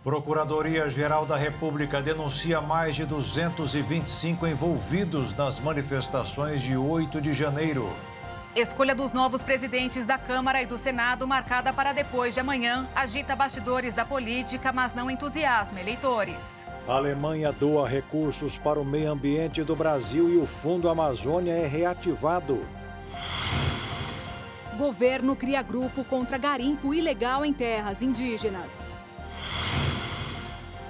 Procuradoria-Geral da República denuncia mais de 225 envolvidos nas manifestações de 8 de janeiro. Escolha dos novos presidentes da Câmara e do Senado, marcada para depois de amanhã, agita bastidores da política, mas não entusiasma eleitores. A Alemanha doa recursos para o meio ambiente do Brasil e o Fundo Amazônia é reativado. Governo cria grupo contra garimpo ilegal em terras indígenas.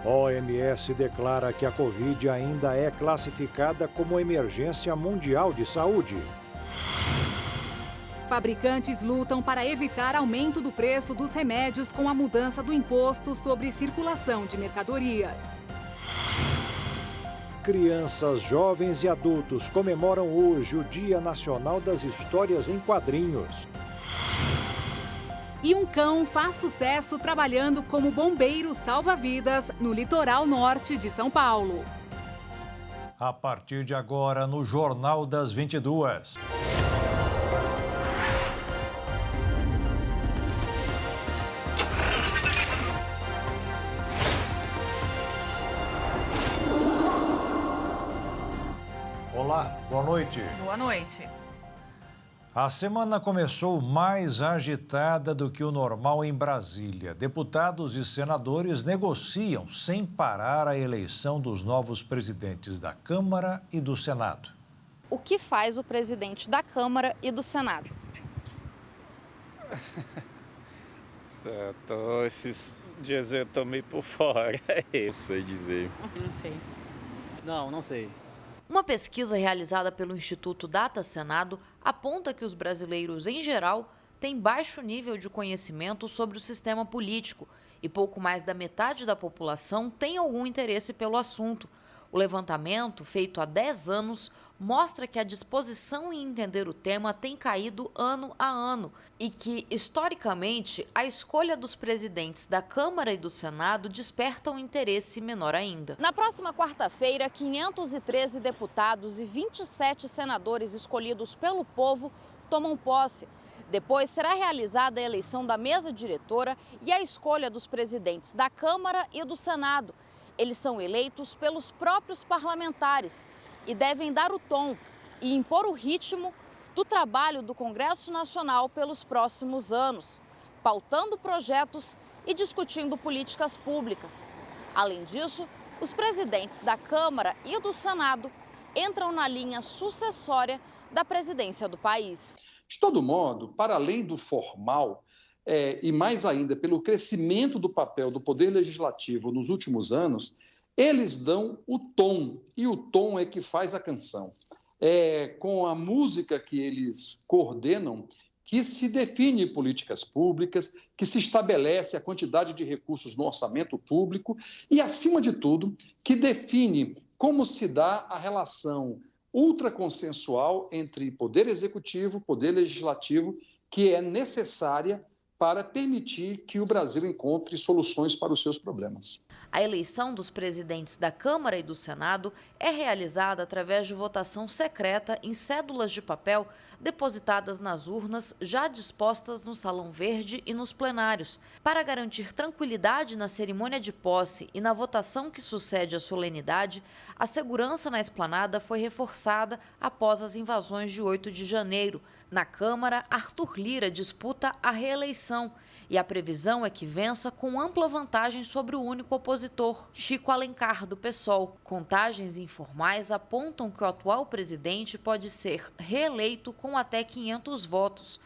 OMS declara que a Covid ainda é classificada como emergência mundial de saúde. Fabricantes lutam para evitar aumento do preço dos remédios com a mudança do imposto sobre circulação de mercadorias. Crianças, jovens e adultos comemoram hoje o Dia Nacional das Histórias em Quadrinhos. E um cão faz sucesso trabalhando como bombeiro salva-vidas no litoral norte de São Paulo. A partir de agora, no Jornal das 22. Olá, boa noite. Boa noite. A semana começou mais agitada do que o normal em Brasília. Deputados e senadores negociam sem parar a eleição dos novos presidentes da Câmara e do Senado. O que faz o presidente da Câmara e do Senado? Esses dias eu tô meio por fora. Não sei dizer. Não sei. Não sei. Uma pesquisa realizada pelo Instituto Data Senado aponta que os brasileiros, em geral, têm baixo nível de conhecimento sobre o sistema político e pouco mais da metade da população tem algum interesse pelo assunto. O levantamento, feito há 10 anos, mostra que a disposição em entender o tema tem caído ano a ano e que, historicamente, a escolha dos presidentes da Câmara e do Senado desperta um interesse menor ainda. Na próxima quarta-feira, 513 deputados e 27 senadores escolhidos pelo povo tomam posse. Depois será realizada a eleição da mesa diretora e a escolha dos presidentes da Câmara e do Senado. Eles são eleitos pelos próprios parlamentares e devem dar o tom e impor o ritmo do trabalho do Congresso Nacional pelos próximos anos, pautando projetos e discutindo políticas públicas. Além disso, os presidentes da Câmara e do Senado entram na linha sucessória da presidência do país. De todo modo, para além do formal, e mais ainda pelo crescimento do papel do Poder Legislativo nos últimos anos, eles dão o tom, e o tom é que faz a canção. Com a música que eles coordenam, que se define políticas públicas, que se estabelece a quantidade de recursos no orçamento público e, acima de tudo, que define como se dá a relação ultraconsensual entre Poder Executivo e Poder Legislativo, que é necessária para permitir que o Brasil encontre soluções para os seus problemas. A eleição dos presidentes da Câmara e do Senado é realizada através de votação secreta em cédulas de papel depositadas nas urnas já dispostas no Salão Verde e nos plenários. Para garantir tranquilidade na cerimônia de posse e na votação que sucede à solenidade, a segurança na esplanada foi reforçada após as invasões de 8 de janeiro. Na Câmara, Arthur Lira disputa a reeleição e a previsão é que vença com ampla vantagem sobre o único opositor, Chico Alencar, do PSOL. Contagens informais apontam que o atual presidente pode ser reeleito com até 500 votos.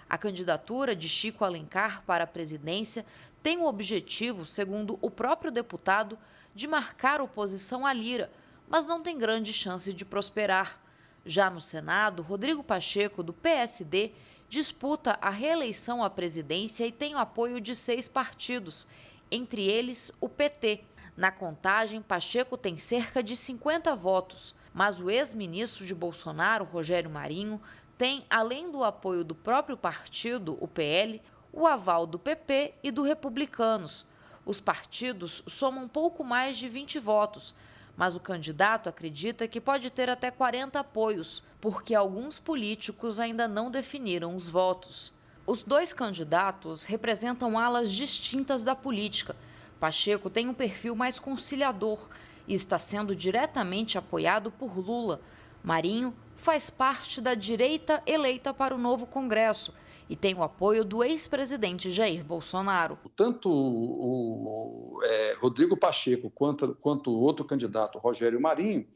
A candidatura de Chico Alencar para a presidência tem o objetivo, segundo o próprio deputado, de marcar oposição a Lira, mas não tem grande chance de prosperar. Já no Senado, Rodrigo Pacheco, do PSD, disputa a reeleição à presidência e tem o apoio de 6 partidos, entre eles o PT. Na contagem, Pacheco tem cerca de 50 votos, mas o ex-ministro de Bolsonaro, Rogério Marinho, tem, além do apoio do próprio partido, o PL, o aval do PP e do Republicanos. Os partidos somam pouco mais de 20 votos, mas o candidato acredita que pode ter até 40 apoios, porque alguns políticos ainda não definiram os votos. Os 2 candidatos representam alas distintas da política. Pacheco tem um perfil mais conciliador e está sendo diretamente apoiado por Lula. Marinho faz parte da direita eleita para o novo Congresso e tem o apoio do ex-presidente Jair Bolsonaro. Tanto o Rodrigo Pacheco quanto o outro candidato, Rogério Marinho,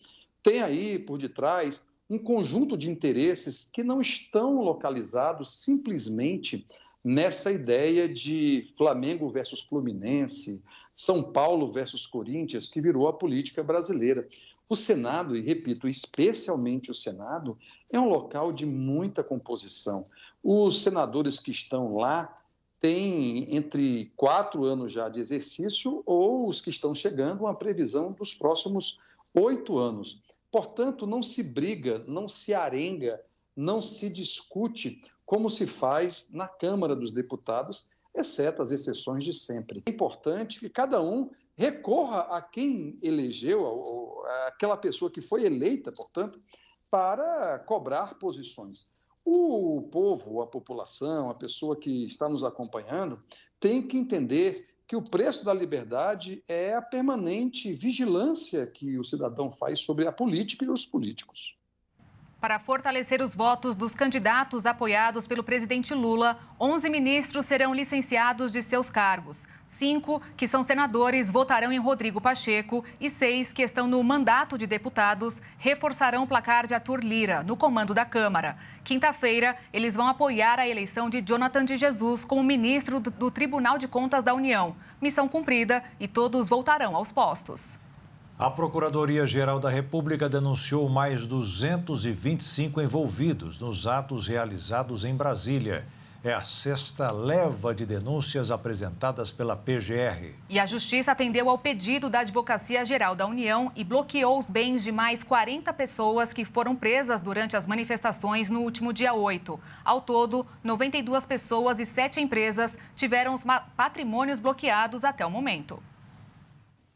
tem aí por detrás um conjunto de interesses que não estão localizados simplesmente nessa ideia de Flamengo versus Fluminense, São Paulo versus Corinthians, que virou a política brasileira. O Senado, e repito, especialmente o Senado, é um local de muita composição. Os senadores que estão lá têm entre 4 anos já de exercício ou os que estão chegando, uma previsão dos próximos 8 anos. Portanto, não se briga, não se arenga, não se discute como se faz na Câmara dos Deputados, exceto as exceções de sempre. É importante que cada um recorra a quem elegeu, aquela pessoa que foi eleita, portanto, para cobrar posições. O povo, a população, a pessoa que está nos acompanhando, tem que entender que o preço da liberdade é a permanente vigilância que o cidadão faz sobre a política e os políticos. Para fortalecer os votos dos candidatos apoiados pelo presidente Lula, 11 ministros serão licenciados de seus cargos. 5, que são senadores, votarão em Rodrigo Pacheco e 6, que estão no mandato de deputados, reforçarão o placar de Arthur Lira, no comando da Câmara. Quinta-feira, eles vão apoiar a eleição de Jonathan de Jesus como ministro do Tribunal de Contas da União. Missão cumprida e todos voltarão aos postos. A Procuradoria-Geral da República denunciou mais 225 envolvidos nos atos realizados em Brasília. É a 6ª leva de denúncias apresentadas pela PGR. E a Justiça atendeu ao pedido da Advocacia-Geral da União e bloqueou os bens de mais 40 pessoas que foram presas durante as manifestações no último dia 8. Ao todo, 92 pessoas e 7 empresas tiveram os patrimônios bloqueados até o momento.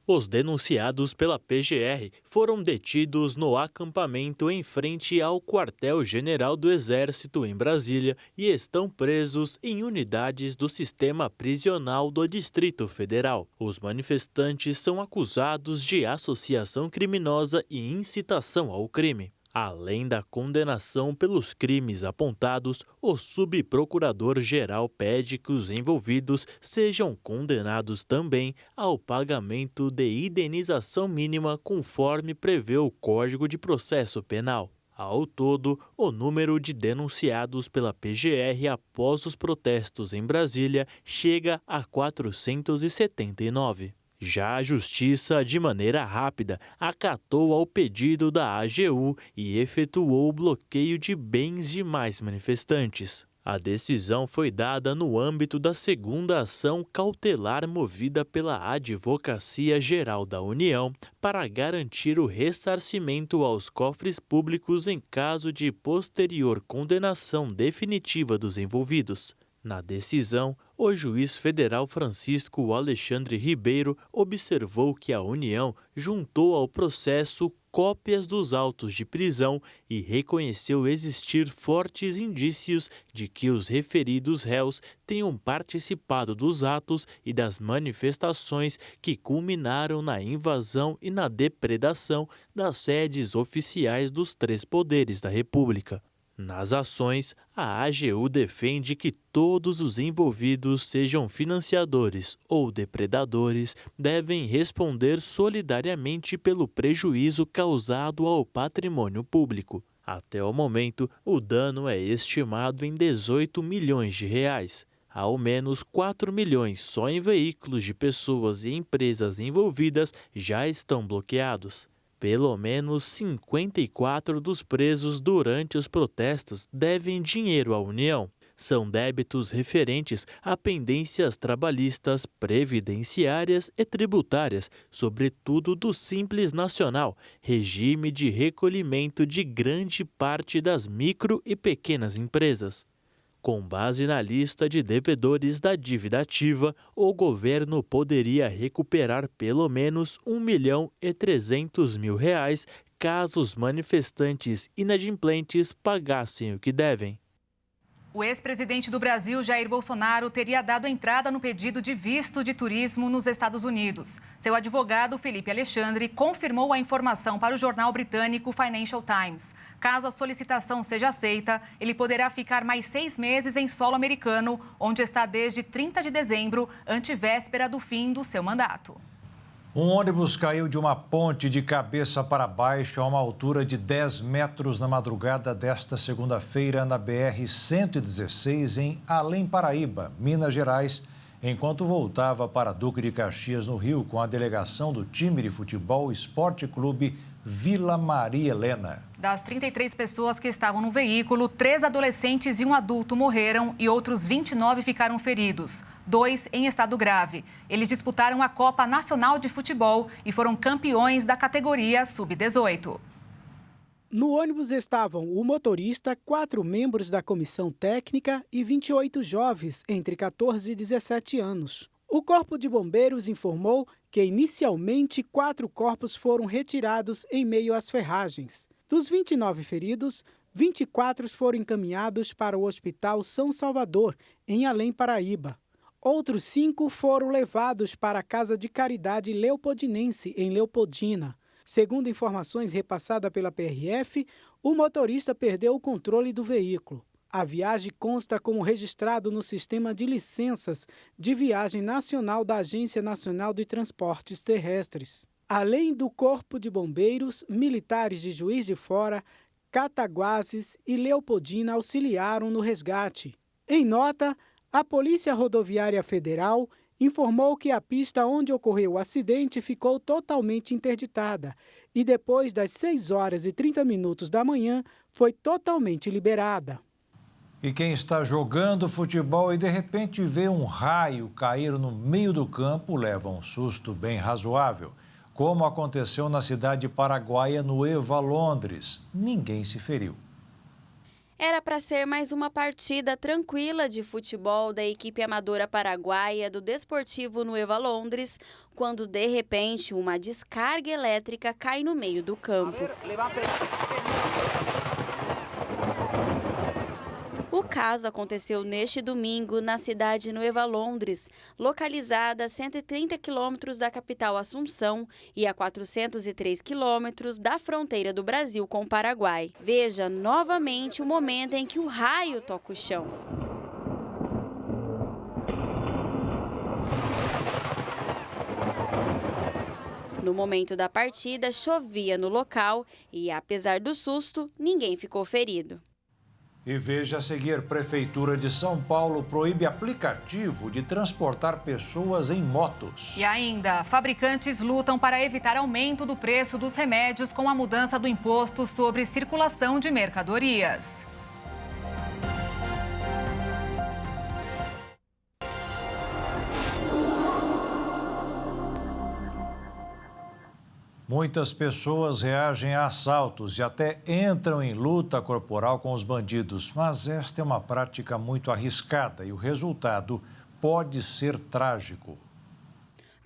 Os denunciados pela PGR foram detidos no acampamento em frente ao Quartel-General do Exército em Brasília e estão presos em unidades do sistema prisional do Distrito Federal. Os manifestantes são acusados de associação criminosa e incitação ao crime. Além da condenação pelos crimes apontados, o subprocurador-geral pede que os envolvidos sejam condenados também ao pagamento de indenização mínima conforme prevê o Código de Processo Penal. Ao todo, o número de denunciados pela PGR após os protestos em Brasília chega a 479. Já a Justiça, de maneira rápida, acatou ao pedido da AGU e efetuou o bloqueio de bens de mais manifestantes. A decisão foi dada no âmbito da 2ª ação cautelar movida pela Advocacia-Geral da União para garantir o ressarcimento aos cofres públicos em caso de posterior condenação definitiva dos envolvidos. Na decisão, o juiz federal Francisco Alexandre Ribeiro observou que a União juntou ao processo cópias dos autos de prisão e reconheceu existir fortes indícios de que os referidos réus tenham participado dos atos e das manifestações que culminaram na invasão e na depredação das sedes oficiais dos 3 poderes da República. Nas ações, a AGU defende que todos os envolvidos, sejam financiadores ou depredadores, devem responder solidariamente pelo prejuízo causado ao patrimônio público. Até o momento, o dano é estimado em 18 milhões de reais. Ao menos 4 milhões só em veículos de pessoas e empresas envolvidas já estão bloqueados. Pelo menos 54 dos presos durante os protestos devem dinheiro à União. São débitos referentes a pendências trabalhistas, previdenciárias e tributárias, sobretudo do Simples Nacional, regime de recolhimento de grande parte das micro e pequenas empresas. Com base na lista de devedores da dívida ativa, o governo poderia recuperar pelo menos R$ 1.300.000 caso os manifestantes inadimplentes pagassem o que devem. O ex-presidente do Brasil, Jair Bolsonaro, teria dado entrada no pedido de visto de turismo nos Estados Unidos. Seu advogado, Felipe Alexandre, confirmou a informação para o jornal britânico Financial Times. Caso a solicitação seja aceita, ele poderá ficar mais 6 meses em solo americano, onde está desde 30 de dezembro, antevéspera do fim do seu mandato. Um ônibus caiu de uma ponte de cabeça para baixo a uma altura de 10 metros na madrugada desta segunda-feira na BR-116 em Além Paraíba, Minas Gerais, enquanto voltava para Duque de Caxias, no Rio, com a delegação do time de futebol Esporte Clube Vila Maria Helena. Das 33 pessoas que estavam no veículo, 3 adolescentes e um adulto morreram e outros 29 ficaram feridos, 2 em estado grave. Eles disputaram a Copa Nacional de Futebol e foram campeões da categoria Sub-18. No ônibus estavam o motorista, 4 membros da comissão técnica e 28 jovens entre 14 e 17 anos. O Corpo de Bombeiros informou que, inicialmente, 4 corpos foram retirados em meio às ferragens. Dos 29 feridos, 24 foram encaminhados para o Hospital São Salvador, em Além Paraíba. Outros 5 foram levados para a Casa de Caridade Leopoldinense, em Leopoldina. Segundo informações repassadas pela PRF, o motorista perdeu o controle do veículo. A viagem consta como registrado no Sistema de Licenças de Viagem Nacional da Agência Nacional de Transportes Terrestres. Além do Corpo de Bombeiros, militares de Juiz de Fora, Cataguases e Leopoldina auxiliaram no resgate. Em nota, a Polícia Rodoviária Federal informou que a pista onde ocorreu o acidente ficou totalmente interditada e depois das 6h30 da manhã foi totalmente liberada. E quem está jogando futebol e de repente vê um raio cair no meio do campo leva um susto bem razoável, como aconteceu na cidade paraguaia no Eva Londres. Ninguém se feriu. Era para ser mais uma partida tranquila de futebol da equipe amadora paraguaia do Desportivo no Eva Londres, quando de repente uma descarga elétrica cai no meio do campo. O caso aconteceu neste domingo na cidade Nueva Londres, localizada a 130 quilômetros da capital Assunção e a 403 quilômetros da fronteira do Brasil com o Paraguai. Veja novamente o momento em que o raio toca o chão. No momento da partida, chovia no local e, apesar do susto, ninguém ficou ferido. E veja a seguir, Prefeitura de São Paulo proíbe aplicativo de transportar pessoas em motos. E ainda, fabricantes lutam para evitar aumento do preço dos remédios com a mudança do imposto sobre circulação de mercadorias. Muitas pessoas reagem a assaltos e até entram em luta corporal com os bandidos, mas esta é uma prática muito arriscada e o resultado pode ser trágico.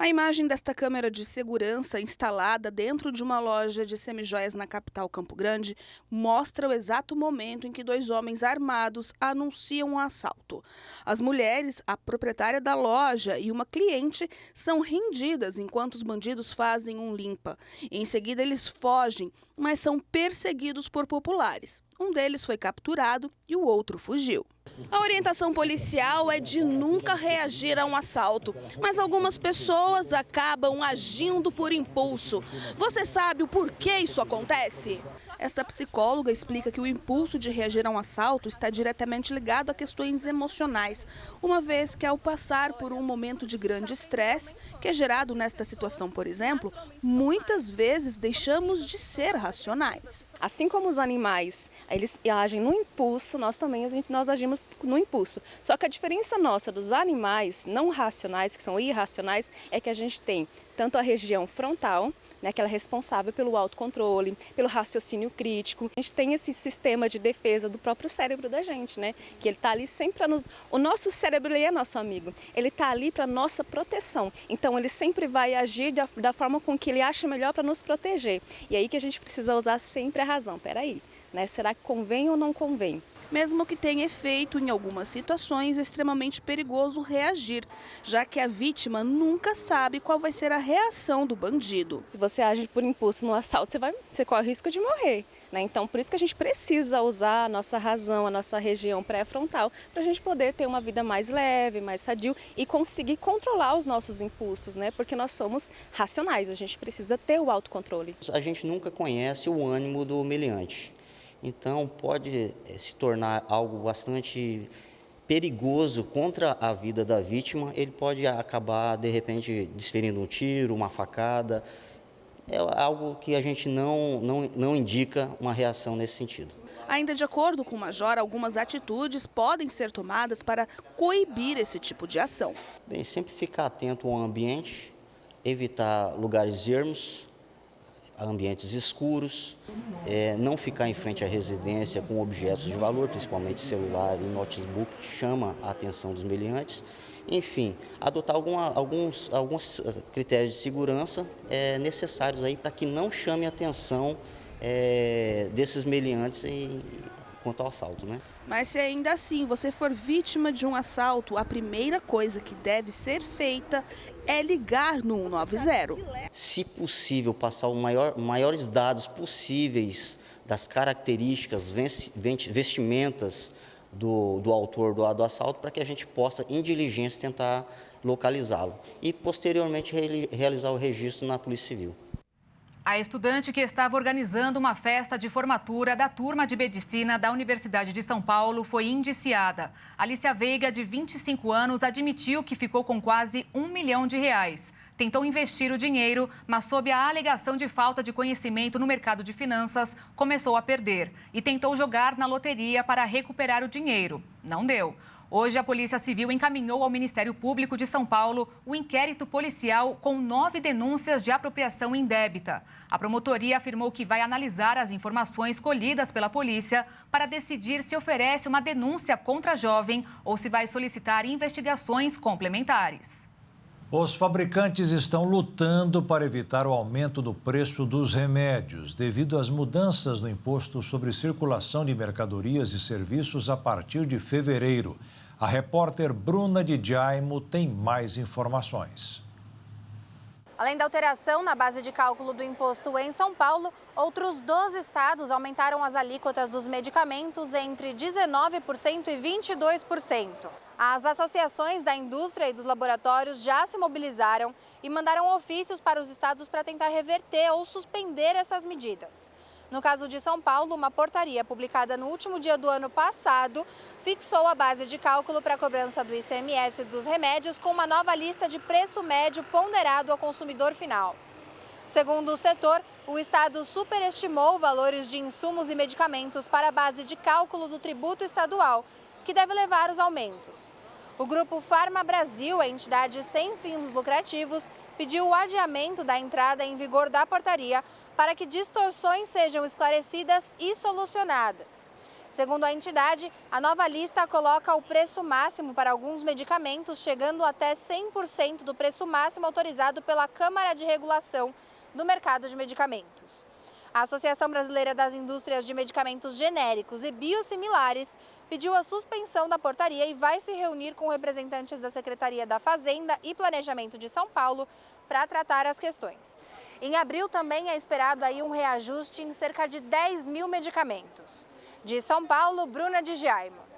A imagem desta câmera de segurança instalada dentro de uma loja de semijoias na capital Campo Grande mostra o exato momento em que 2 homens armados anunciam um assalto. As mulheres, a proprietária da loja e uma cliente são rendidas enquanto os bandidos fazem um limpa. Em seguida, eles fogem, mas são perseguidos por populares. Um deles foi capturado e o outro fugiu. A orientação policial é de nunca reagir a um assalto, mas algumas pessoas acabam agindo por impulso. Você sabe o porquê isso acontece? Esta psicóloga explica que o impulso de reagir a um assalto está diretamente ligado a questões emocionais, uma vez que ao passar por um momento de grande estresse, que é gerado nesta situação, por exemplo, muitas vezes deixamos de ser racionais. Assim como os animais, eles agem no impulso, nós agimos no impulso. Só que a diferença nossa dos animais não racionais, que são irracionais, é que a gente tem tanto a região frontal, né, que ela é responsável pelo autocontrole, pelo raciocínio crítico. A gente tem esse sistema de defesa do próprio cérebro da gente, né, que ele está ali sempre para nos... O nosso cérebro, ele é nosso amigo, ele está ali para nossa proteção. Então ele sempre vai agir da forma com que ele acha melhor para nos proteger. E aí que a gente precisa usar sempre a razão. Peraí, né, será que convém ou não convém? mesmo que tenha efeito em algumas situações, é extremamente perigoso reagir, já que a vítima nunca sabe qual vai ser a reação do bandido. Se você age por impulso no assalto, você corre o risco de morrer. Então, por isso que a gente precisa usar a nossa razão, a nossa região pré-frontal, para a gente poder ter uma vida mais leve, mais sadio e conseguir controlar os nossos impulsos, porque nós somos racionais, a gente precisa ter o autocontrole. A gente nunca conhece o ânimo do meliante, então pode se tornar algo bastante perigoso contra a vida da vítima. Ele pode acabar, de repente, desferindo um tiro, uma facada. É algo que a gente não indica uma reação nesse sentido. Ainda de acordo com o Major, algumas atitudes podem ser tomadas para coibir esse tipo de ação. Bem, sempre ficar atento ao ambiente, evitar lugares ermos, ambientes escuros, não ficar em frente à residência com objetos de valor, principalmente celular e notebook, que chama a atenção dos meliantes. Enfim, adotar alguns critérios de segurança necessários aí para que não chame a atenção desses meliantes quanto ao assalto, Mas se ainda assim você for vítima de um assalto, a primeira coisa que deve ser feita é ligar no 190. Se possível, passar os maiores dados possíveis das características, vestimentas do autor do assalto, para que a gente possa, em diligência, tentar localizá-lo e, posteriormente, realizar o registro na Polícia Civil. A estudante que estava organizando uma festa de formatura da turma de medicina da Universidade de São Paulo foi indiciada. Alicia Veiga, de 25 anos, admitiu que ficou com quase R$1 milhão. Tentou investir o dinheiro, mas sob a alegação de falta de conhecimento no mercado de finanças, começou a perder e tentou jogar na loteria para recuperar o dinheiro. Não deu. Hoje, a Polícia Civil encaminhou ao Ministério Público de São Paulo o inquérito policial com 9 denúncias de apropriação indébita. A promotoria afirmou que vai analisar as informações colhidas pela polícia para decidir se oferece uma denúncia contra a jovem ou se vai solicitar investigações complementares. Os fabricantes estão lutando para evitar o aumento do preço dos remédios, devido às mudanças no imposto sobre circulação de mercadorias e serviços a partir de fevereiro. A repórter Bruna de Jaimo tem mais informações. Além da alteração na base de cálculo do imposto em São Paulo, outros 12 estados aumentaram as alíquotas dos medicamentos entre 19% e 22%. As associações da indústria e dos laboratórios já se mobilizaram e mandaram ofícios para os estados para tentar reverter ou suspender essas medidas. No caso de São Paulo, uma portaria publicada no último dia do ano passado fixou a base de cálculo para a cobrança do ICMS dos remédios com uma nova lista de preço médio ponderado ao consumidor final. Segundo o setor, o estado superestimou valores de insumos e medicamentos para a base de cálculo do tributo estadual, que deve levar os aumentos. O grupo Farma Brasil, a entidade sem fins lucrativos, pediu o adiamento da entrada em vigor da portaria para que distorções sejam esclarecidas e solucionadas. Segundo a entidade, a nova lista coloca o preço máximo para alguns medicamentos, chegando até 100% do preço máximo autorizado pela Câmara de Regulação do Mercado de Medicamentos. A Associação Brasileira das Indústrias de Medicamentos Genéricos e Biosimilares pediu a suspensão da portaria e vai se reunir com representantes da Secretaria da Fazenda e Planejamento de São Paulo para tratar as questões. Em abril também é esperado aí um reajuste em cerca de 10 mil medicamentos. De São Paulo, Bruna de Jaimo.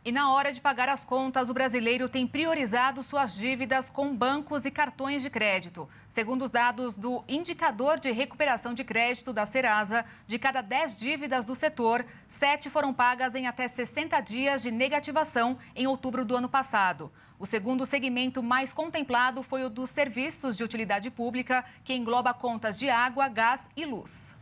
E na hora de pagar as contas, o brasileiro tem priorizado suas dívidas com bancos e cartões de crédito. Segundo os dados do Indicador de Recuperação de Crédito da Serasa, de cada 10 dívidas do setor, 7 foram pagas em até 60 dias de negativação em outubro do ano passado. O segundo segmento mais contemplado foi o dos serviços de utilidade pública, que engloba contas de água, gás e luz.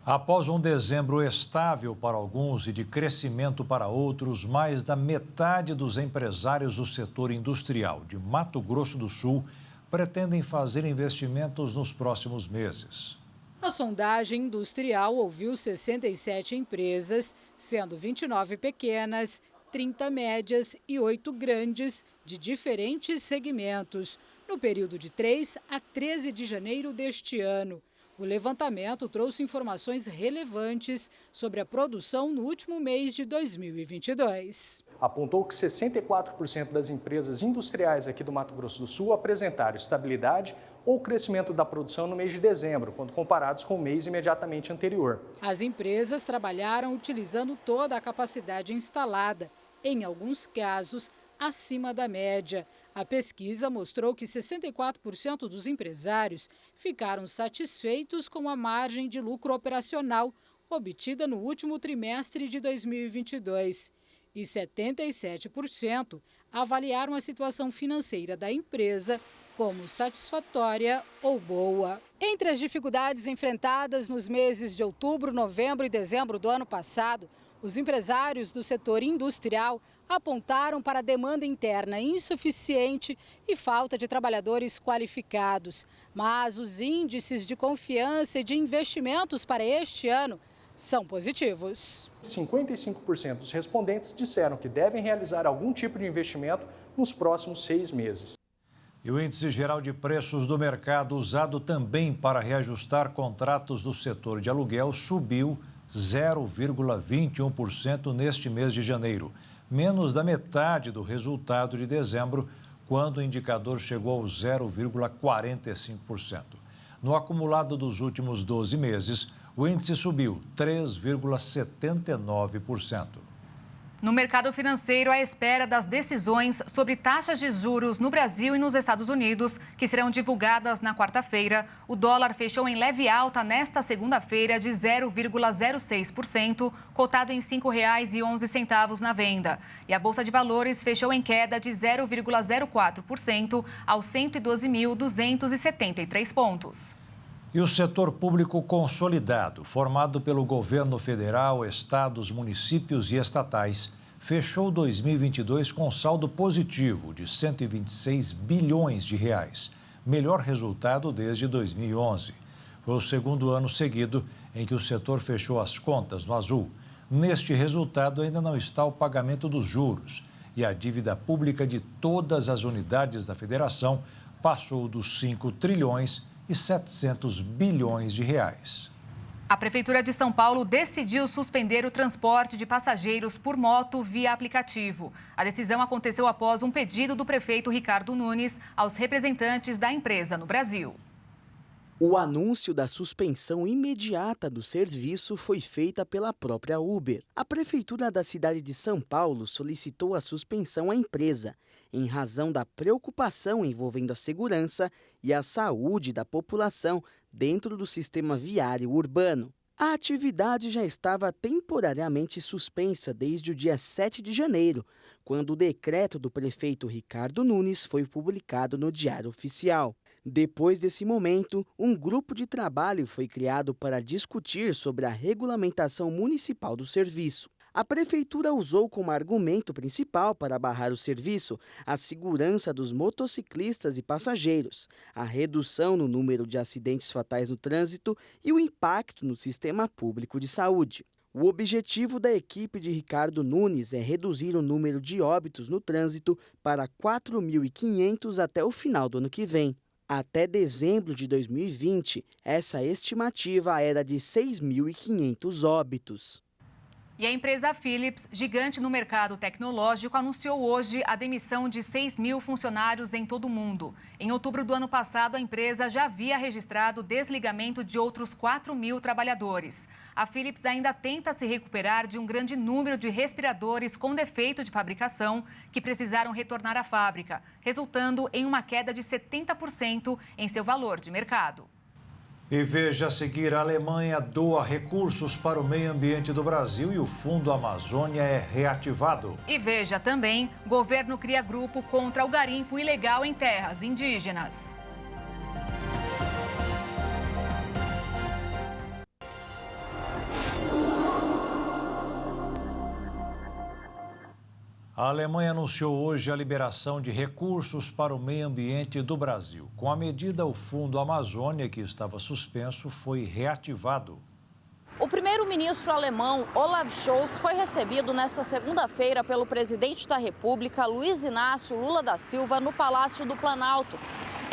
Após um dezembro estável para alguns e de crescimento para outros, mais da metade dos empresários do setor industrial de Mato Grosso do Sul pretendem fazer investimentos nos próximos meses. A sondagem industrial ouviu 67 empresas, sendo 29 pequenas, 30 médias e 8 grandes, de diferentes segmentos, no período de 3 a 13 de janeiro deste ano. O levantamento trouxe informações relevantes sobre a produção no último mês de 2022. Apontou que 64% das empresas industriais aqui do Mato Grosso do Sul apresentaram estabilidade ou crescimento da produção no mês de dezembro, quando comparados com o mês imediatamente anterior. As empresas trabalharam utilizando toda a capacidade instalada, em alguns casos, acima da média. A pesquisa mostrou que 64% dos empresários ficaram satisfeitos com a margem de lucro operacional obtida no último trimestre de 2022. E 77% avaliaram a situação financeira da empresa como satisfatória ou boa. Entre as dificuldades enfrentadas nos meses de outubro, novembro e dezembro do ano passado, os empresários do setor industrial apontaram para a demanda interna insuficiente e falta de trabalhadores qualificados. Mas os índices de confiança e de investimentos para este ano são positivos. 55% dos respondentes disseram que devem realizar algum tipo de investimento nos próximos 6 meses. E o índice geral de preços do mercado, usado também para reajustar contratos do setor de aluguel, subiu 0,21% neste mês de janeiro, menos da metade do resultado de dezembro, quando o indicador chegou ao 0,45%. No acumulado dos últimos 12 meses, o índice subiu 3,79%. No mercado financeiro, à espera das decisões sobre taxas de juros no Brasil e nos Estados Unidos, que serão divulgadas na quarta-feira, o dólar fechou em leve alta nesta segunda-feira de 0,06%, cotado em R$ 5,11 na venda. E a Bolsa de Valores fechou em queda de 0,04% aos 112.273 pontos. E o setor público consolidado, formado pelo governo federal, estados, municípios e estatais, fechou 2022 com saldo positivo de 126 bilhões de reais, melhor resultado desde 2011. Foi o segundo ano seguido em que o setor fechou as contas no azul. Neste resultado ainda não está o pagamento dos juros e a dívida pública de todas as unidades da federação passou dos 5 trilhões e 700 bilhões de reais. A Prefeitura de São Paulo decidiu suspender o transporte de passageiros por moto via aplicativo. A decisão aconteceu após um pedido do prefeito Ricardo Nunes aos representantes da empresa no Brasil. O anúncio da suspensão imediata do serviço foi feita pela própria Uber. A Prefeitura da cidade de São Paulo solicitou a suspensão à empresa, em razão da preocupação envolvendo a segurança e a saúde da população dentro do sistema viário urbano. A atividade já estava temporariamente suspensa desde o dia 7 de janeiro, quando o decreto do prefeito Ricardo Nunes foi publicado no Diário Oficial. Depois desse momento, um grupo de trabalho foi criado para discutir sobre a regulamentação municipal do serviço. A Prefeitura usou como argumento principal para barrar o serviço a segurança dos motociclistas e passageiros, a redução no número de acidentes fatais no trânsito e o impacto no sistema público de saúde. O objetivo da equipe de Ricardo Nunes é reduzir o número de óbitos no trânsito para 4.500 até o final do ano que vem. Até dezembro de 2020, essa estimativa era de 6.500 óbitos. E a empresa Philips, gigante no mercado tecnológico, anunciou hoje a demissão de 6 mil funcionários em todo o mundo. Em outubro do ano passado, a empresa já havia registrado o desligamento de outros 4 mil trabalhadores. A Philips ainda tenta se recuperar de um grande número de respiradores com defeito de fabricação que precisaram retornar à fábrica, resultando em uma queda de 70% em seu valor de mercado. E veja a seguir, a Alemanha doa recursos para o meio ambiente do Brasil e o Fundo Amazônia é reativado. E veja também, governo cria grupo contra o garimpo ilegal em terras indígenas. A Alemanha anunciou hoje a liberação de recursos para o meio ambiente do Brasil. Com a medida, o Fundo Amazônia, que estava suspenso, foi reativado. O primeiro-ministro alemão Olaf Scholz foi recebido nesta segunda-feira pelo presidente da República, Luiz Inácio Lula da Silva, no Palácio do Planalto.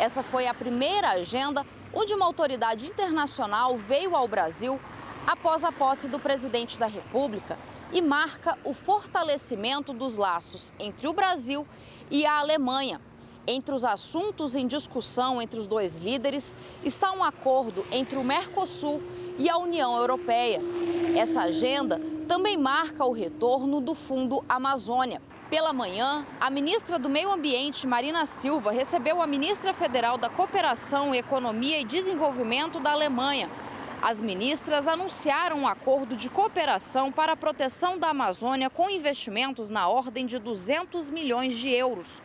Essa foi a primeira agenda onde uma autoridade internacional veio ao Brasil após a posse do presidente da República e marca o fortalecimento dos laços entre o Brasil e a Alemanha. Entre os assuntos em discussão entre os dois líderes está um acordo entre o Mercosul e a União Europeia. Essa agenda também marca o retorno do Fundo Amazônia. Pela manhã, a ministra do Meio Ambiente, Marina Silva, recebeu a ministra federal da Cooperação, Economia e Desenvolvimento da Alemanha. As ministras anunciaram um acordo de cooperação para a proteção da Amazônia com investimentos na ordem de 200 milhões de euros.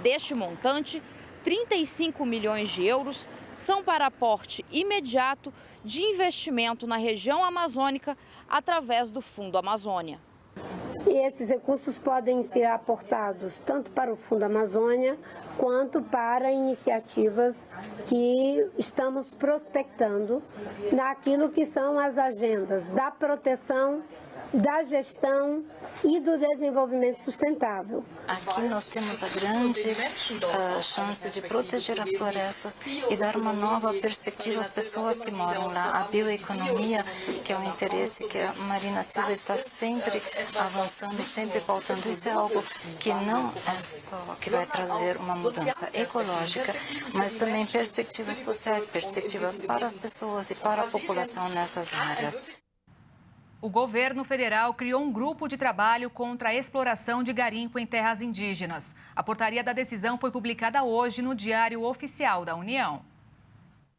Deste montante, 35 milhões de euros são para aporte imediato de investimento na região amazônica através do Fundo Amazônia. E esses recursos podem ser aportados tanto para o Fundo Amazônia quanto para iniciativas que estamos prospectando naquilo que são as agendas da proteção, da gestão e do desenvolvimento sustentável. Aqui nós temos a grande chance de proteger as florestas e dar uma nova perspectiva às pessoas que moram lá. A bioeconomia, que é um interesse que a Marina Silva está sempre avançando, sempre pautando. Isso é algo que não é só que vai trazer uma mudança ecológica, mas também perspectivas sociais, perspectivas para as pessoas e para a população nessas áreas. O governo federal criou um grupo de trabalho contra a exploração de garimpo em terras indígenas. A portaria da decisão foi publicada hoje no Diário Oficial da União.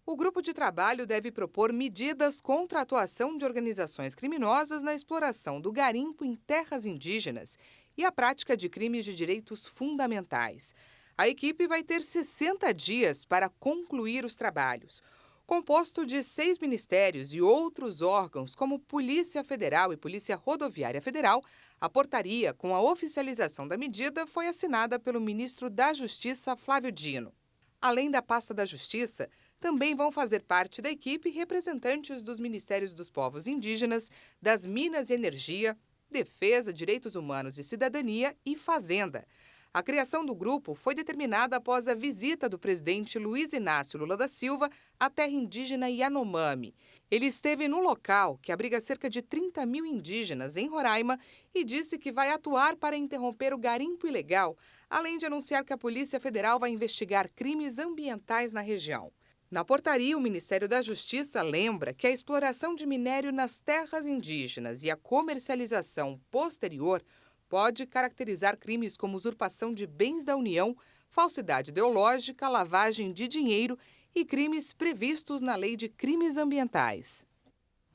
O grupo de trabalho deve propor medidas contra a atuação de organizações criminosas na exploração do garimpo em terras indígenas e a prática de crimes de direitos fundamentais. A equipe vai ter 60 dias para concluir os trabalhos. Composto de 6 ministérios e outros órgãos, como Polícia Federal e Polícia Rodoviária Federal, a portaria com a oficialização da medida foi assinada pelo ministro da Justiça, Flávio Dino. Além da pasta da Justiça, também vão fazer parte da equipe representantes dos Ministérios dos Povos Indígenas, das Minas e Energia, Defesa, Direitos Humanos e Cidadania e Fazenda. A criação do grupo foi determinada após a visita do presidente Luiz Inácio Lula da Silva à terra indígena Yanomami. Ele esteve no local, que abriga cerca de 30 mil indígenas em Roraima, e disse que vai atuar para interromper o garimpo ilegal, além de anunciar que a Polícia Federal vai investigar crimes ambientais na região. Na portaria, o Ministério da Justiça lembra que a exploração de minério nas terras indígenas e a comercialização posterior pode caracterizar crimes como usurpação de bens da União, falsidade ideológica, lavagem de dinheiro e crimes previstos na Lei de Crimes Ambientais.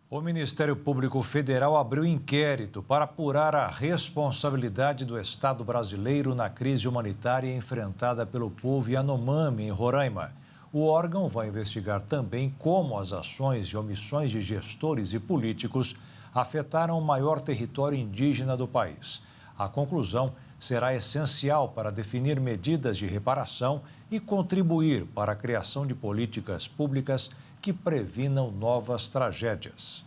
O Ministério Público Federal abriu inquérito para apurar a responsabilidade do Estado brasileiro na crise humanitária enfrentada pelo povo Yanomami, em Roraima. O órgão vai investigar também como as ações e omissões de gestores e políticos afetaram o maior território indígena do país. A conclusão será essencial para definir medidas de reparação e contribuir para a criação de políticas públicas que previnam novas tragédias.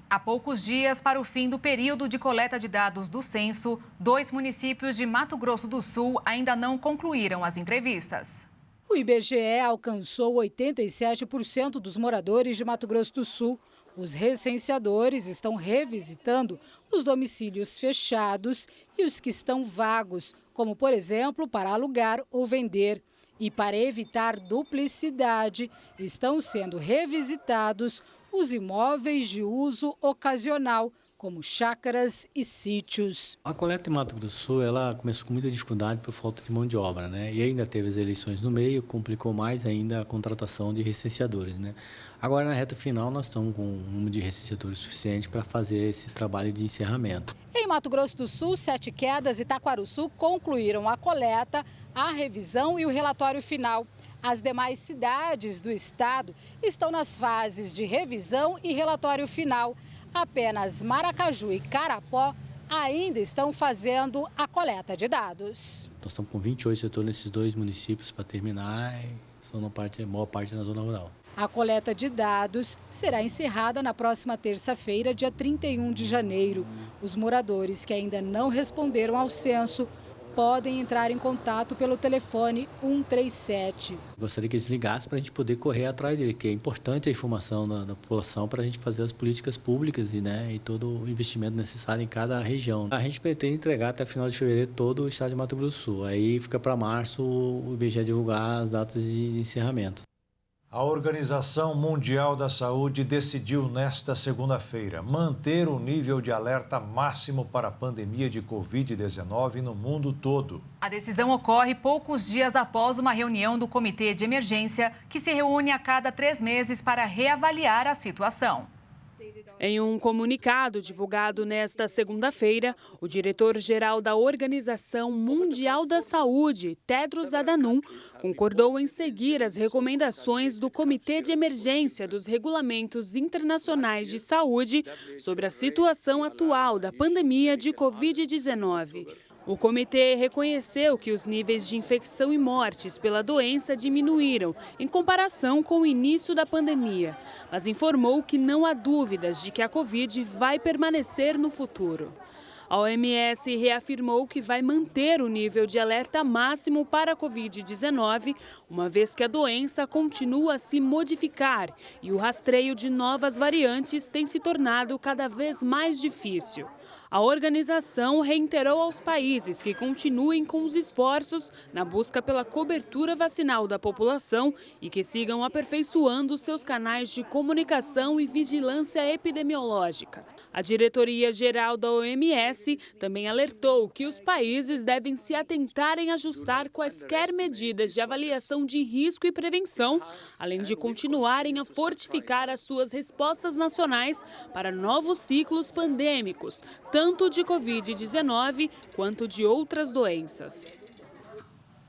Há poucos dias para o fim do período de coleta de dados do censo, 2 municípios de Mato Grosso do Sul ainda não concluíram as entrevistas. O IBGE alcançou 87% dos moradores de Mato Grosso do Sul. Os recenseadores estão revisitando os domicílios fechados e os que estão vagos, como, por exemplo, para alugar ou vender. E para evitar duplicidade, estão sendo revisitados os imóveis de uso ocasional, como chácaras e sítios. A coleta em Mato Grosso do Sul, ela começou com muita dificuldade por falta de mão de obra, né? E ainda teve as eleições no meio, complicou mais ainda a contratação de recenseadores, né? Agora, na reta final, nós estamos com um número de recenseadores suficiente para fazer esse trabalho de encerramento. Em Mato Grosso do Sul, 7 Quedas e Taquarussu concluíram a coleta, a revisão e o relatório final. As demais cidades do estado estão nas fases de revisão e relatório final. Apenas Maracaju e Carapó ainda estão fazendo a coleta de dados. Nós estamos com 28 setores nesses 2 municípios para terminar, são a maior parte na zona rural. A coleta de dados será encerrada na próxima terça-feira, dia 31 de janeiro. Os moradores que ainda não responderam ao censo podem entrar em contato pelo telefone 137. Gostaria que eles ligassem para a gente poder correr atrás dele, que é importante a informação da população para a gente fazer as políticas públicas e todo o investimento necessário em cada região. A gente pretende entregar até final de fevereiro todo o estado de Mato Grosso do Sul. Aí fica para março o IBGE divulgar as datas de encerramento. A Organização Mundial da Saúde decidiu nesta segunda-feira manter o nível de alerta máximo para a pandemia de Covid-19 no mundo todo. A decisão ocorre poucos dias após uma reunião do Comitê de Emergência, que se reúne a cada 3 meses para reavaliar a situação. Em um comunicado divulgado nesta segunda-feira, o diretor-geral da Organização Mundial da Saúde, Tedros Adhanom, concordou em seguir as recomendações do Comitê de Emergência dos Regulamentos Internacionais de Saúde sobre a situação atual da pandemia de Covid-19. O comitê reconheceu que os níveis de infecção e mortes pela doença diminuíram em comparação com o início da pandemia, mas informou que não há dúvidas de que a Covid vai permanecer no futuro. A OMS reafirmou que vai manter o nível de alerta máximo para a Covid-19, uma vez que a doença continua a se modificar e o rastreio de novas variantes tem se tornado cada vez mais difícil. A organização reiterou aos países que continuem com os esforços na busca pela cobertura vacinal da população e que sigam aperfeiçoando seus canais de comunicação e vigilância epidemiológica. A diretoria-geral da OMS também alertou que os países devem se atentar em ajustar quaisquer medidas de avaliação de risco e prevenção, além de continuarem a fortificar as suas respostas nacionais para novos ciclos pandêmicos, tanto de Covid-19 quanto de outras doenças.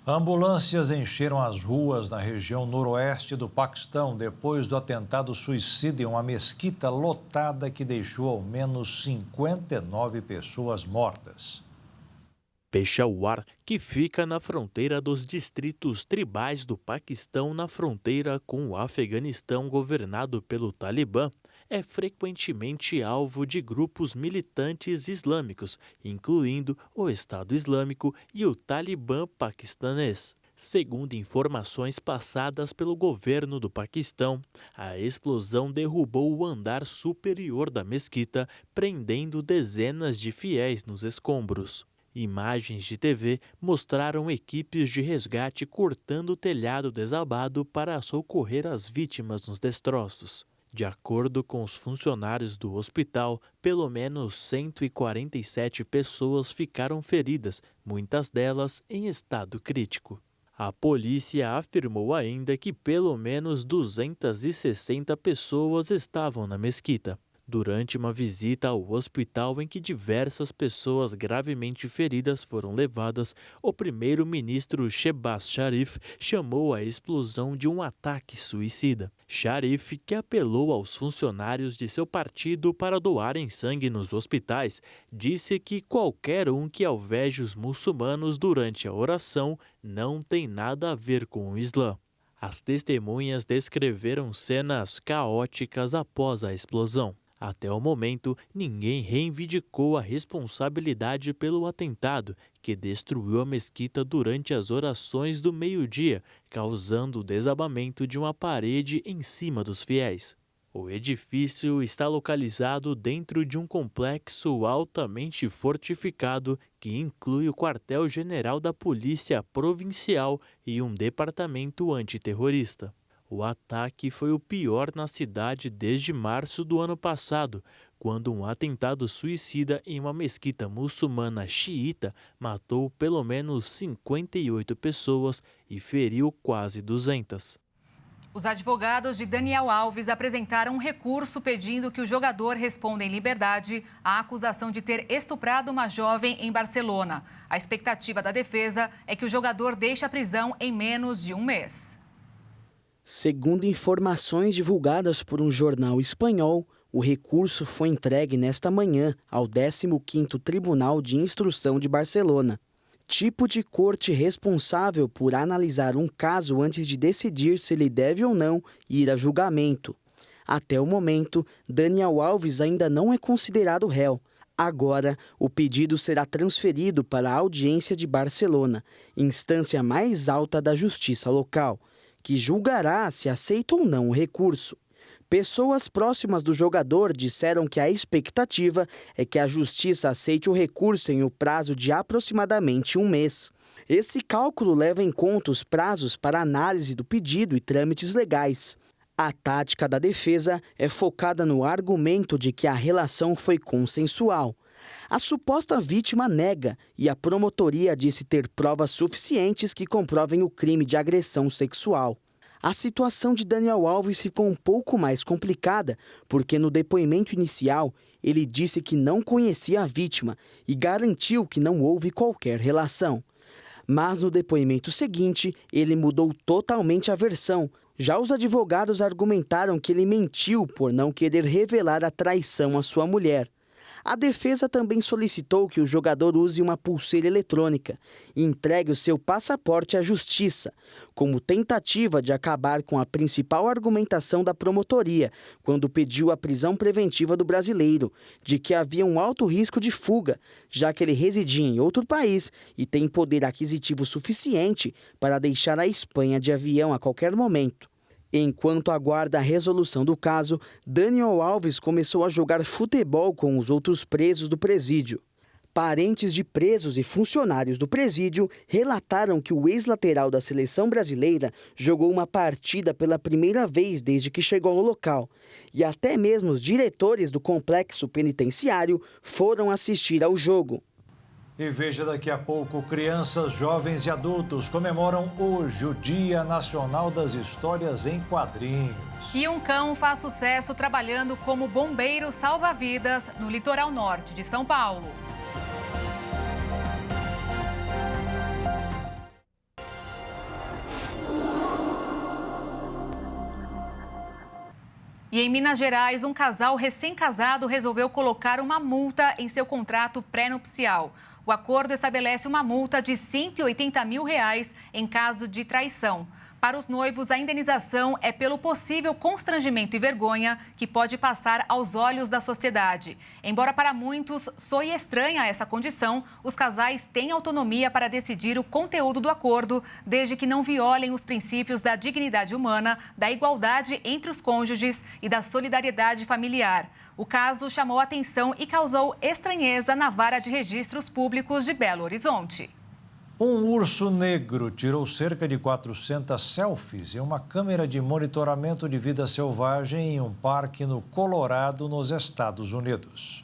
Ambulâncias encheram as ruas na região noroeste do Paquistão depois do atentado suicida em uma mesquita lotada que deixou ao menos 59 pessoas mortas. Peshawar, que fica na fronteira dos distritos tribais do Paquistão, na fronteira com o Afeganistão governado pelo Talibã, é frequentemente alvo de grupos militantes islâmicos, incluindo o Estado Islâmico e o Talibã paquistanês. Segundo informações passadas pelo governo do Paquistão, a explosão derrubou o andar superior da mesquita, prendendo dezenas de fiéis nos escombros. Imagens de TV mostraram equipes de resgate cortando o telhado desabado para socorrer as vítimas nos destroços. De acordo com os funcionários do hospital, pelo menos 147 pessoas ficaram feridas, muitas delas em estado crítico. A polícia afirmou ainda que pelo menos 260 pessoas estavam na mesquita. Durante uma visita ao hospital em que diversas pessoas gravemente feridas foram levadas, o primeiro-ministro Shehbaz Sharif chamou a explosão de um ataque suicida. Sharif, que apelou aos funcionários de seu partido para doarem sangue nos hospitais, disse que qualquer um que alveje os muçulmanos durante a oração não tem nada a ver com o Islã. As testemunhas descreveram cenas caóticas após a explosão. Até o momento, ninguém reivindicou a responsabilidade pelo atentado, que destruiu a mesquita durante as orações do meio-dia, causando o desabamento de uma parede em cima dos fiéis. O edifício está localizado dentro de um complexo altamente fortificado que inclui o quartel-general da Polícia Provincial e um departamento antiterrorista. O ataque foi o pior na cidade desde março do ano passado, quando um atentado suicida em uma mesquita muçulmana xiita matou pelo menos 58 pessoas e feriu quase 200. Os advogados de Daniel Alves apresentaram um recurso pedindo que o jogador responda em liberdade à acusação de ter estuprado uma jovem em Barcelona. A expectativa da defesa é que o jogador deixe a prisão em menos de um mês. Segundo informações divulgadas por um jornal espanhol, o recurso foi entregue nesta manhã ao 15º Tribunal de Instrução de Barcelona, tipo de corte responsável por analisar um caso antes de decidir se ele deve ou não ir a julgamento. Até o momento, Daniel Alves ainda não é considerado réu. Agora, o pedido será transferido para a audiência de Barcelona, instância mais alta da justiça local, que julgará se aceita ou não o recurso. Pessoas próximas do jogador disseram que a expectativa é que a justiça aceite o recurso em um prazo de aproximadamente um mês. Esse cálculo leva em conta os prazos para análise do pedido e trâmites legais. A tática da defesa é focada no argumento de que a relação foi consensual. A suposta vítima nega e a promotoria disse ter provas suficientes que comprovem o crime de agressão sexual. A situação de Daniel Alves ficou um pouco mais complicada, porque no depoimento inicial ele disse que não conhecia a vítima e garantiu que não houve qualquer relação. Mas no depoimento seguinte, ele mudou totalmente a versão. Já os advogados argumentaram que ele mentiu por não querer revelar a traição à sua mulher. A defesa também solicitou que o jogador use uma pulseira eletrônica e entregue o seu passaporte à justiça, como tentativa de acabar com a principal argumentação da promotoria, quando pediu a prisão preventiva do brasileiro, de que havia um alto risco de fuga, já que ele residia em outro país e tem poder aquisitivo suficiente para deixar a Espanha de avião a qualquer momento. Enquanto aguarda a resolução do caso, Daniel Alves começou a jogar futebol com os outros presos do presídio. Parentes de presos e funcionários do presídio relataram que o ex-lateral da seleção brasileira jogou uma partida pela primeira vez desde que chegou ao local. E até mesmo os diretores do complexo penitenciário foram assistir ao jogo. E veja daqui a pouco, crianças, jovens e adultos comemoram hoje o Dia Nacional das Histórias em Quadrinhos. E um cão faz sucesso trabalhando como bombeiro salva-vidas no litoral norte de São Paulo. E em Minas Gerais, um casal recém-casado resolveu colocar uma multa em seu contrato pré-nupcial. O acordo estabelece uma multa de R$ 180 mil em caso de traição. Para os noivos, a indenização é pelo possível constrangimento e vergonha que pode passar aos olhos da sociedade. Embora para muitos soe estranha essa condição, os casais têm autonomia para decidir o conteúdo do acordo, desde que não violem os princípios da dignidade humana, da igualdade entre os cônjuges e da solidariedade familiar. O caso chamou atenção e causou estranheza na Vara de Registros Públicos de Belo Horizonte. Um urso negro tirou cerca de 400 selfies em uma câmera de monitoramento de vida selvagem em um parque no Colorado, nos Estados Unidos.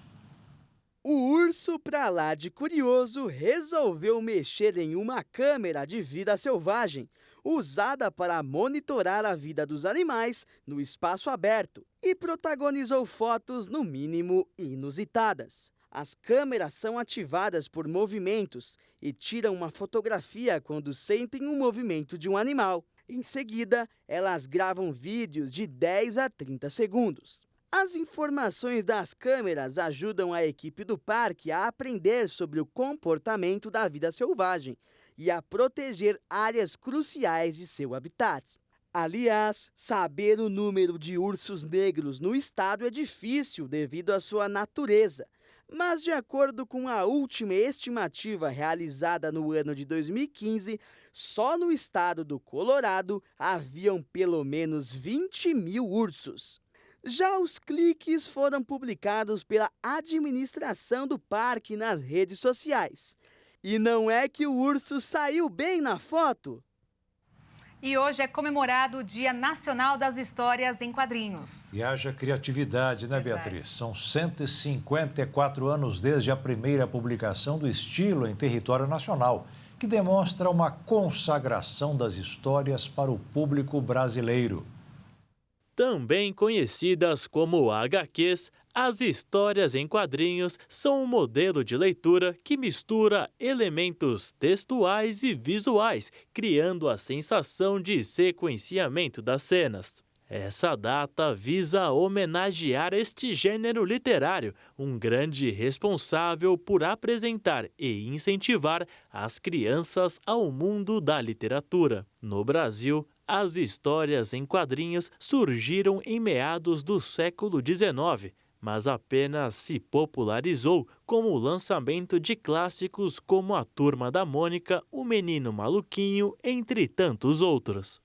O urso, pra lá de curioso, resolveu mexer em uma câmera de vida selvagem, usada para monitorar a vida dos animais no espaço aberto, e protagonizou fotos, no mínimo, inusitadas. As câmeras são ativadas por movimentos e tiram uma fotografia quando sentem um movimento de um animal. Em seguida, elas gravam vídeos de 10 a 30 segundos. As informações das câmeras ajudam a equipe do parque a aprender sobre o comportamento da vida selvagem e a proteger áreas cruciais de seu habitat. Aliás, saber o número de ursos negros no estado é difícil devido à sua natureza. Mas, de acordo com a última estimativa realizada no ano de 2015, só no estado do Colorado haviam pelo menos 20 mil ursos. Já os cliques foram publicados pela administração do parque nas redes sociais. E não é que o urso saiu bem na foto? E hoje é comemorado o Dia Nacional das Histórias em Quadrinhos. E haja criatividade, né, Beatriz? São 154 anos desde a primeira publicação do estilo em território nacional, que demonstra uma consagração das histórias para o público brasileiro. Também conhecidas como HQs, as histórias em quadrinhos são um modelo de leitura que mistura elementos textuais e visuais, criando a sensação de sequenciamento das cenas. Essa data visa homenagear este gênero literário, um grande responsável por apresentar e incentivar as crianças ao mundo da literatura. No Brasil, as histórias em quadrinhos surgiram em meados do século XIX. mas apenas se popularizou com o lançamento de clássicos como A Turma da Mônica, O Menino Maluquinho, entre tantos outros.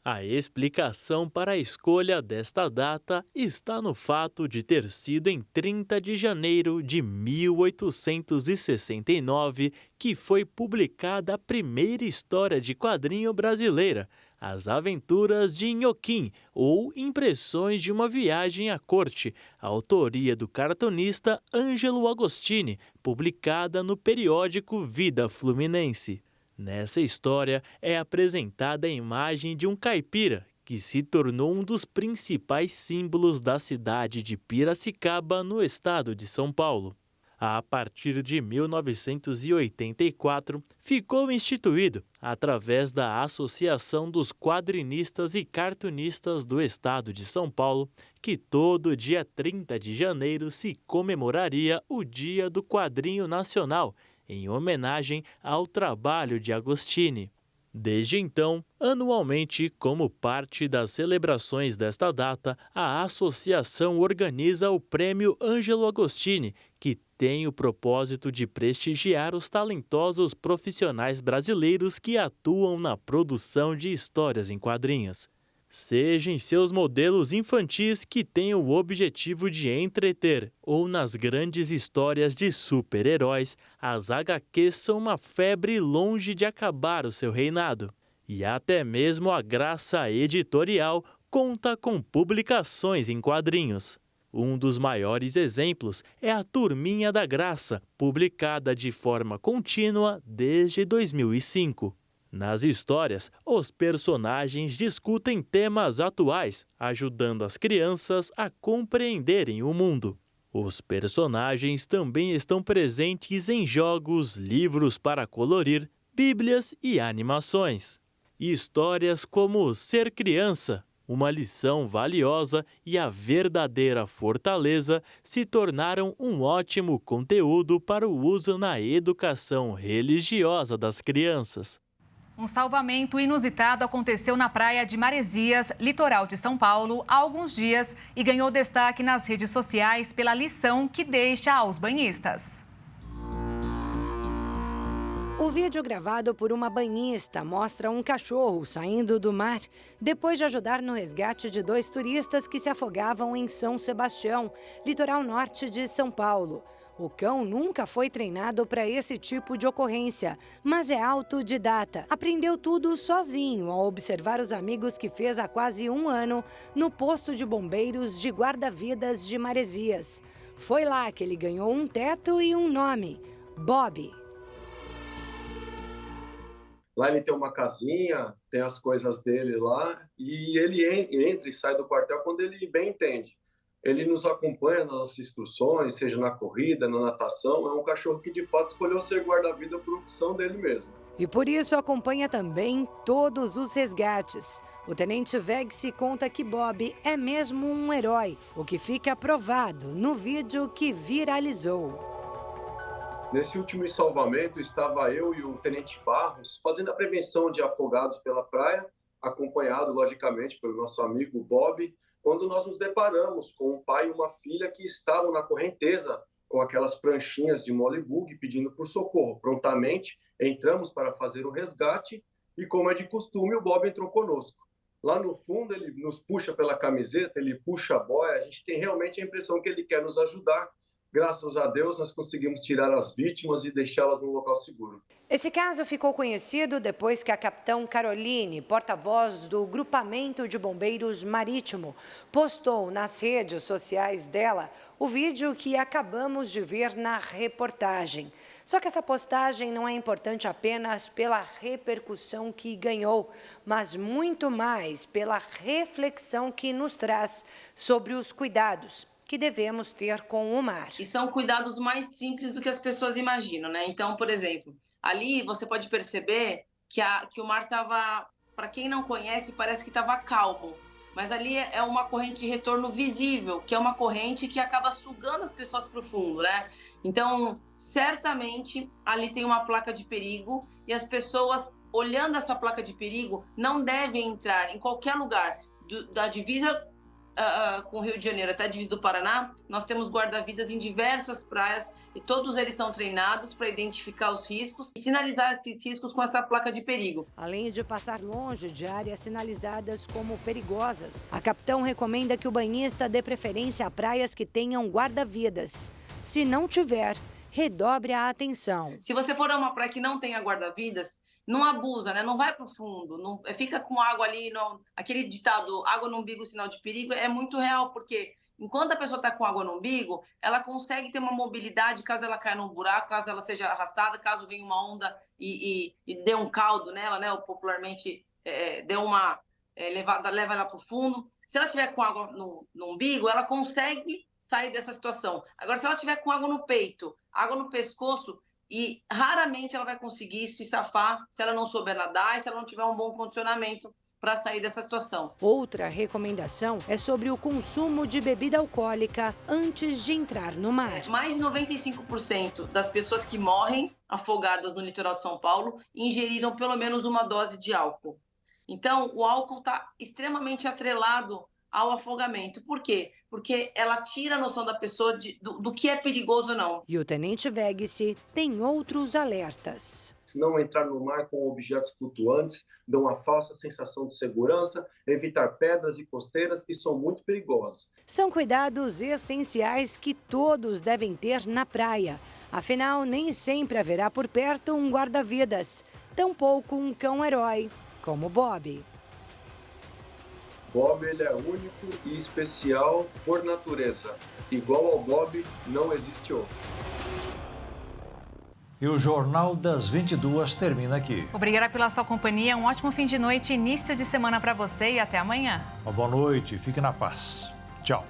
A explicação para a escolha desta data está no fato de ter sido em 30 de janeiro de 1869 que foi publicada a primeira história de quadrinho brasileira, As Aventuras de Inhoquim, ou Impressões de uma Viagem à Corte, autoria do cartunista Ângelo Agostini, publicada no periódico Vida Fluminense. Nessa história é apresentada a imagem de um caipira que se tornou um dos principais símbolos da cidade de Piracicaba, no estado de São Paulo. A partir de 1984, ficou instituído, através da Associação dos Quadrinistas e Cartunistas do Estado de São Paulo, que todo dia 30 de janeiro se comemoraria o Dia do Quadrinho Nacional, em homenagem ao trabalho de Agostini. Desde então, anualmente, como parte das celebrações desta data, a associação organiza o Prêmio Ângelo Agostini, que tem o propósito de prestigiar os talentosos profissionais brasileiros que atuam na produção de histórias em quadrinhos. Seja em seus modelos infantis que tenham o objetivo de entreter, ou nas grandes histórias de super-heróis, as HQs são uma febre longe de acabar o seu reinado. E até mesmo a Graça Editorial conta com publicações em quadrinhos. Um dos maiores exemplos é a Turminha da Graça, publicada de forma contínua desde 2005. Nas histórias, os personagens discutem temas atuais, ajudando as crianças a compreenderem o mundo. Os personagens também estão presentes em jogos, livros para colorir, bíblias e animações. Histórias como Ser Criança, Uma Lição Valiosa e A Verdadeira Fortaleza se tornaram um ótimo conteúdo para o uso na educação religiosa das crianças. Um salvamento inusitado aconteceu na praia de Maresias, litoral de São Paulo, há alguns dias e ganhou destaque nas redes sociais pela lição que deixa aos banhistas. O vídeo gravado por uma banhista mostra um cachorro saindo do mar depois de ajudar no resgate de 2 turistas que se afogavam em São Sebastião, litoral norte de São Paulo. O cão nunca foi treinado para esse tipo de ocorrência, mas é autodidata. Aprendeu tudo sozinho ao observar os amigos que fez há quase 1 ano no posto de bombeiros de guarda-vidas de Maresias. Foi lá que ele ganhou um teto e um nome: Bob. Lá ele tem uma casinha, tem as coisas dele lá, e ele entra e sai do quartel quando ele bem entende. Ele nos acompanha nas nossas instruções, seja na corrida, na natação. É um cachorro que, de fato, escolheu ser guarda-vida por opção dele mesmo. E por isso acompanha também todos os resgates. O tenente Vegsi conta que Bob é mesmo um herói, o que fica provado no vídeo que viralizou. Nesse último salvamento, estava eu e o tenente Barros fazendo a prevenção de afogados pela praia, acompanhado, logicamente, pelo nosso amigo Bob, quando nós nos deparamos com um pai e uma filha que estavam na correnteza com aquelas pranchinhas de molibug pedindo por socorro. Prontamente entramos para fazer o resgate e, como é de costume, o Bob entrou conosco. Lá no fundo ele nos puxa pela camiseta, ele puxa a boia, a gente tem realmente a impressão que ele quer nos ajudar. Graças a Deus, nós conseguimos tirar as vítimas e deixá-las num local seguro. Esse caso ficou conhecido depois que a capitã Caroline, porta-voz do Grupamento de Bombeiros Marítimo, postou nas redes sociais dela o vídeo que acabamos de ver na reportagem. Só que essa postagem não é importante apenas pela repercussão que ganhou, mas muito mais pela reflexão que nos traz sobre os cuidados que devemos ter com o mar. E são cuidados mais simples do que as pessoas imaginam, né? Então, por exemplo, ali você pode perceber que o mar estava, para quem não conhece, parece que estava calmo, mas ali é uma corrente de retorno visível, que é uma corrente que acaba sugando as pessoas para o fundo, né? Então, certamente, ali tem uma placa de perigo e as pessoas, olhando essa placa de perigo, não devem entrar em qualquer lugar da divisa com o Rio de Janeiro até a divisa do Paraná, nós temos guarda-vidas em diversas praias e todos eles são treinados para identificar os riscos e sinalizar esses riscos com essa placa de perigo. Além de passar longe de áreas sinalizadas como perigosas, a capitão recomenda que o banhista dê preferência a praias que tenham guarda-vidas. Se não tiver, redobre a atenção. Se você for a uma praia que não tenha guarda-vidas, não abusa, né? Não vai para o fundo, não, fica com água ali. Aquele ditado, água no umbigo, sinal de perigo, é muito real, porque enquanto a pessoa está com água no umbigo, ela consegue ter uma mobilidade caso ela caia num buraco, caso ela seja arrastada, caso venha uma onda e dê um caldo nela, né? Ou popularmente dê uma leva ela para o fundo. Se ela tiver com água no umbigo, ela consegue sair dessa situação. Agora, se ela tiver com água no peito, água no pescoço, e raramente ela vai conseguir se safar se ela não souber nadar e se ela não tiver um bom condicionamento para sair dessa situação. Outra recomendação é sobre o consumo de bebida alcoólica antes de entrar no mar. Mais de 95% das pessoas que morrem afogadas no litoral de São Paulo ingeriram pelo menos uma dose de álcool. Então, o álcool está extremamente atrelado ao afogamento. Por quê? Porque ela tira a noção da pessoa do que é perigoso ou não. E o tenente Vegice tem outros alertas. Se não entrar no mar com objetos flutuantes, dão uma falsa sensação de segurança, evitar pedras e costeiras que são muito perigosas. São cuidados essenciais que todos devem ter na praia. Afinal, nem sempre haverá por perto um guarda-vidas, tampouco um cão-herói como Bob. Bob, ele é único e especial por natureza. Igual ao Bob, não existe outro. E o Jornal das 22 termina aqui. Obrigada pela sua companhia, um ótimo fim de noite, início de semana para você e até amanhã. Uma boa noite, fique na paz. Tchau.